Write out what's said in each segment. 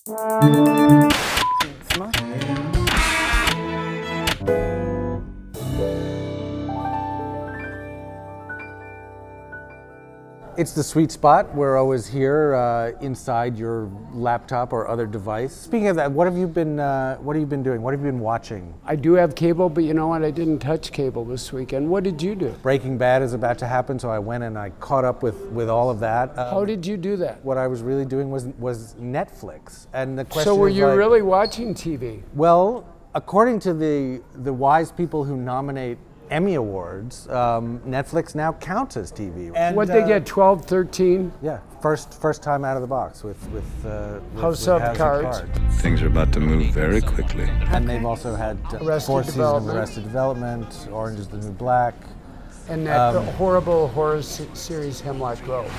It's the sweet spot. We're always here inside your laptop or other device. Speaking of that, what have you been doing? What have you been watching? I do have cable, but you know what? I didn't touch cable this weekend. What did you do? Breaking Bad is about to happen, so I went and I caught up with all of that. How did you do that? What I was really doing was Netflix, and the question. So were is you like, really watching TV? Well, according to the wise people who nominate Emmy Awards, Netflix now counts as TV. And what they get, 12, 13? Yeah, first time out of the box with House of Cards. Things are about to move very quickly. And they've also had 4 seasons of Arrested Development, Orange is the New Black. And that horrible horror series Hemlock Grove.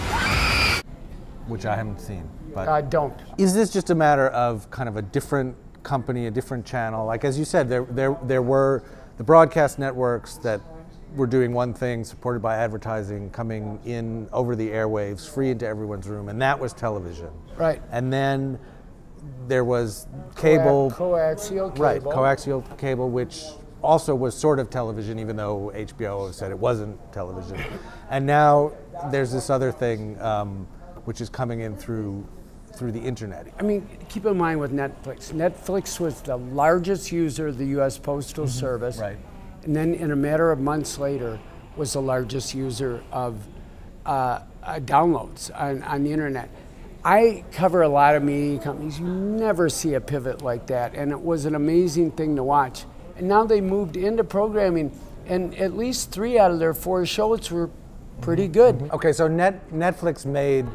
Which I haven't seen. But I don't. Is this just a matter of kind of a different company, a different channel? Like as you said, there were the broadcast networks that were doing one thing, supported by advertising, coming in over the airwaves, free into everyone's room, and that was television. Right. And then there was cable. Coaxial cable. Right, coaxial cable, which also was sort of television, even though HBO said it wasn't television. And now there's this other thing which is coming in through the internet. I mean, keep in mind with Netflix. Netflix was the largest user of the U.S. Postal Service. Right. And then in a matter of months later, was the largest user of downloads on the internet. I cover a lot of media companies. You never see a pivot like that. And it was an amazing thing to watch. And now they moved into programming, and at least 3 out of their 4 shows were pretty good. Okay, so Netflix made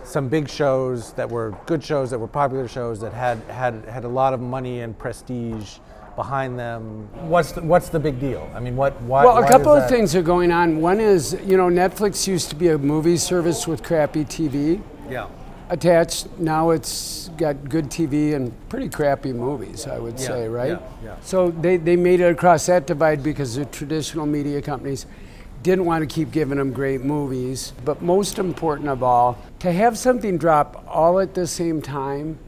some big shows that were good shows, that were popular shows, that had a lot of money and prestige behind them. What's the big deal? I mean, why? Well, a couple of things are going on. One is, you know, Netflix used to be a movie service with crappy TV attached. Now it's got good TV and pretty crappy movies, I would say, right? Yeah. So they made it across that divide because the traditional media companies didn't want to keep giving them great movies. But most important of all, to have something drop all at the same time,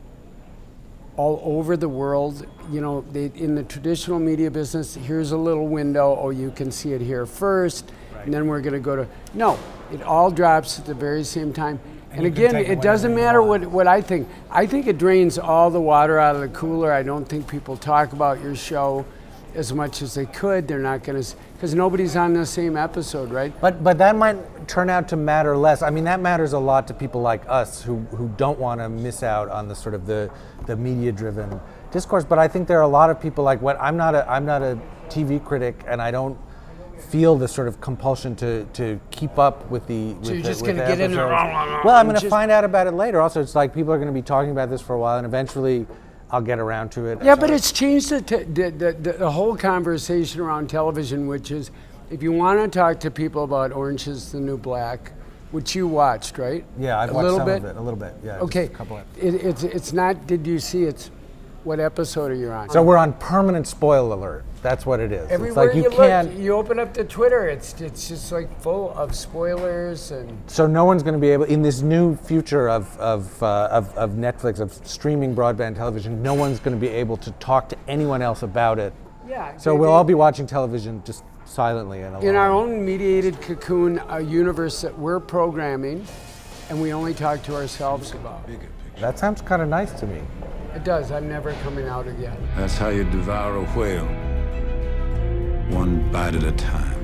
all over the world, you know, in the traditional media business, here's a little window, oh, you can see it here first, and then we're going to go to, no, it all drops at the very same time. And again, it doesn't matter what I think. I think it drains all the water out of the cooler. I don't think people talk about your show as much as they could. They're not going to, because nobody's on the same episode, right? But that might turn out to matter less. I mean, that matters a lot to people like us who don't want to miss out on the sort of the media-driven discourse. But I think there are a lot of people like I'm not a TV critic, and I don't feel the sort of compulsion to keep up with the. So you're just going to get in there. Well, I'm going to find out about it later. Also, it's like people are going to be talking about this for a while, and eventually I'll get around to it. Yeah, but it's changed the whole conversation around television, which is, if you want to talk to people about Orange is the New Black, which you watched, right? Yeah, I've watched some of it, a little bit. Yeah. Okay. Just a couple of it's not, did you see, it's what episode are you on? So we're on permanent spoil alert. That's what it is. Everywhere it's like you look, you open up the Twitter, it's just like full of spoilers and. So no one's going to be able, in this new future of Netflix, of streaming broadband television, no one's going to be able to talk to anyone else about it. Yeah. So we'll all be watching television just silently and alone. In our own mediated cocoon, a universe that we're programming, and we only talk to ourselves about. That sounds kind of nice to me. It does. I'm never coming out again. That's how you devour a whale. One bite at a time.